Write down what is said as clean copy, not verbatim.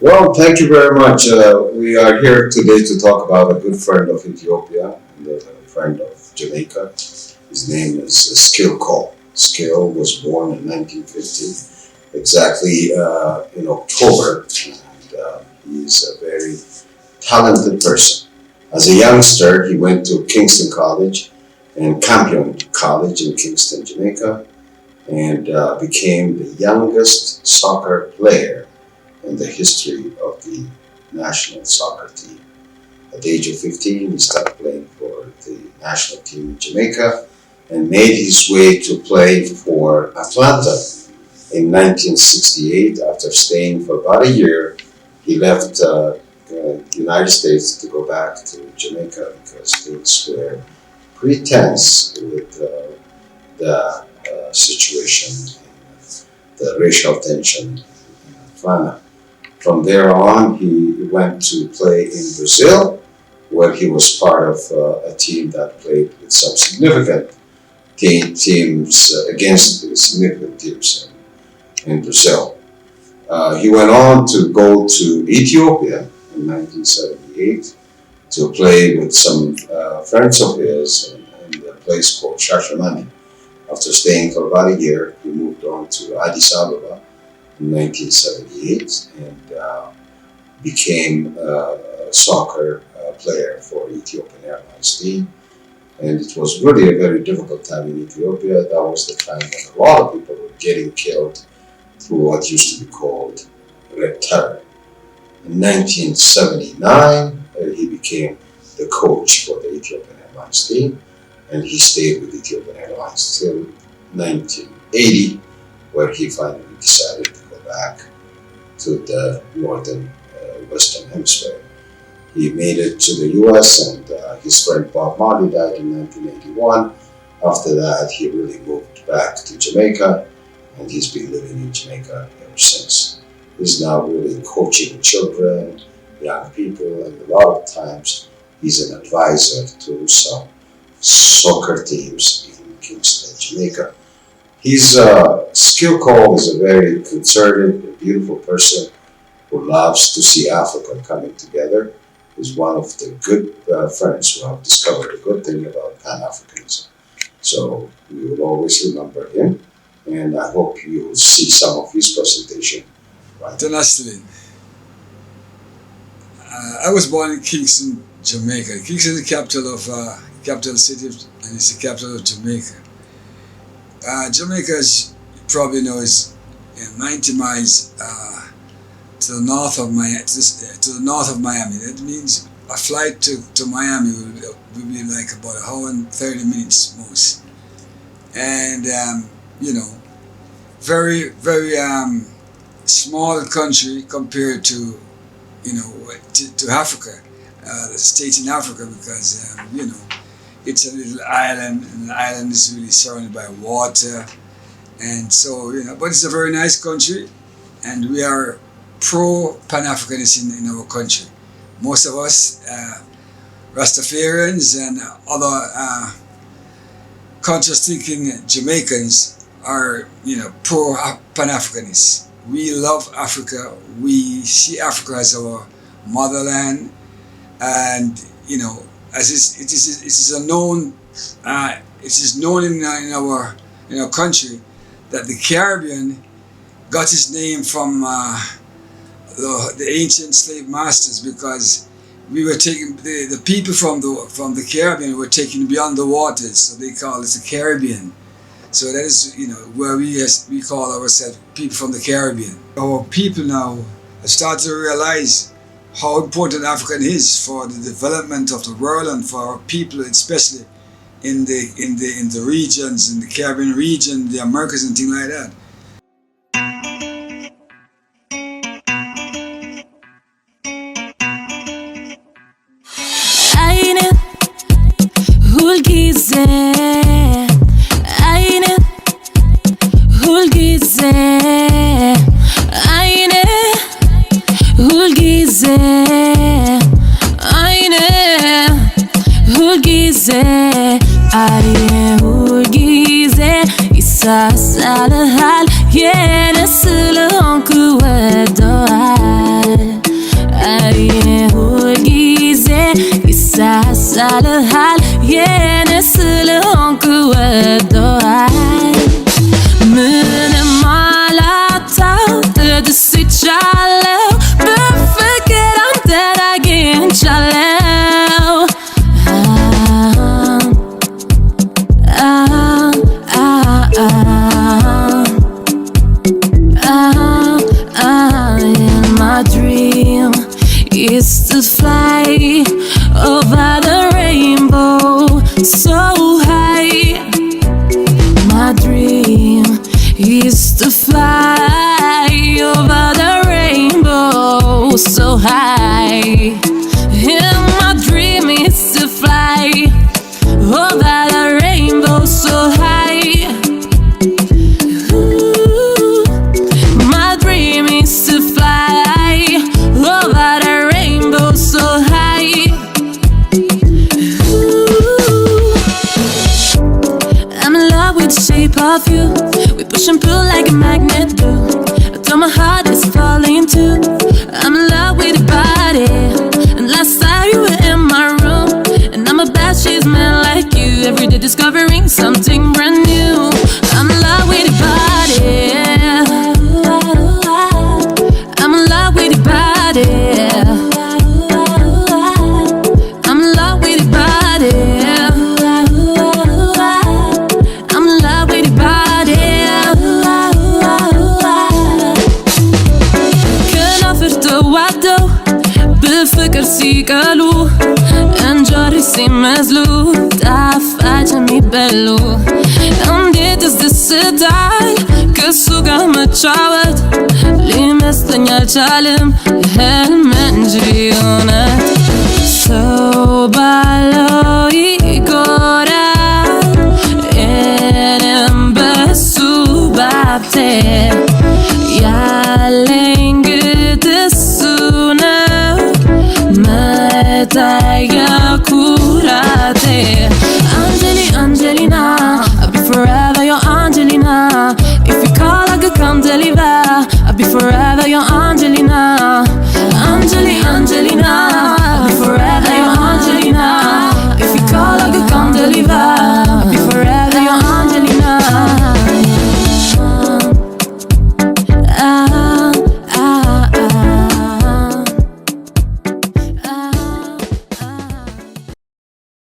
Well, thank you very much. We are here today to talk about a good friend of Ethiopia and a friend of Jamaica. His name is Skill Cole. Skill was born in 1950, exactly in October, and he's a very talented person. As a youngster, he went to Kingston College and Campion College in Kingston, Jamaica, and became the youngest soccer player in the history of the national soccer team. At the age of 15, he started playing for the national team in Jamaica and made his way to play for Atlanta. In 1968, after staying for about a year, he left the United States to go back to Jamaica because things were pretty tense with the situation, the racial tension in Atlanta. From there on, he went to play in Brazil, where he was part of a team that played with some significant teams against the significant teams in Brazil. He went on to go to Ethiopia in 1978 to play with some friends of his in a place called Shashamani. After staying for about a year, he moved on to Addis Ababa in 1978 and became a soccer player for Ethiopian Airlines team. And it was really a very difficult time in Ethiopia. That was the time when a lot of people were getting killed through what used to be called Red Terror. In 1979, he became the coach for the Ethiopian Airlines team, and he stayed with Ethiopian Airlines till 1980, where he finally decided to go back to the northern Western Hemisphere. He made it to the US, and his friend Bob Marley died in 1981. After that, he really moved back to Jamaica, and he's been living in Jamaica ever since. He's now really coaching children, young people, and a lot of times he's an advisor to some soccer teams in Kingston, Jamaica. He's Skill Cole is a very concerted, beautiful person who loves to see Africa coming together. He's one of the good friends who have discovered a good thing about Pan-Africanism. So we will always remember him, and I hope you will see some of his presentation. Right. NASL. I was born in Kingston, Jamaica. Kingston is the capital city, and it's the capital of Jamaica. Jamaica, as you probably know, is 90 miles to the north of Miami. That means a flight to Miami will be like about an hour and 30 minutes most. And very small country compared to to Africa, the states in Africa, because it's a little island, and the island is really surrounded by water, and so but it's a very nice country, and we are pro Pan-Africanists in our country. Most of us Rastafarians and other conscious thinking Jamaicans are pro Pan-Africanists. We love Africa. We see Africa as our motherland, and as it is known in our country that the Caribbean got its name from the ancient slave masters, because we were taking the people from the Caribbean were taken beyond the waters, so they call it the Caribbean. So that is where we call ourselves people from the Caribbean. Our people now have started to realize how important Africa is for the development of the world and for our people, especially in the regions, in the Caribbean region, the Americas and things like that. Salahal, yeah, NASL on kuwa doa. ይጣልሃል የኔ ስለሆንክ ወዶሃል ምንም አላጣው ተደስቻለሁ በፍቅር አንተን አግኝቻለሁ in my dream is to fly over the rainbow so high. My dream is to fly over the rainbow so high. And my dream is to fly over the rainbow so high. Ooh, my dream is to fly over the rainbow so high. Ooh, I'm in love with the shape of you. We push and pull like a magnet do. Although my heart is falling too. I'm in love with your body. And last time you were in my room. And I'm a bad she's man like you. Every day discovering something brand new. I'm in love with your body. I'm in love with your body. I'm in love with your body. I'm in love with your body. ከናፍር ተዋደው በፍቅር ሲቀሉ እንጆሪ ሲመስሉ ጣፋጭ የሚበሉ እንዴት ያስደስታል ከሱ ጋር መጫወት ሊመስለኝ አልቻለም ህልም እንጂ እውነት ሰው ባለው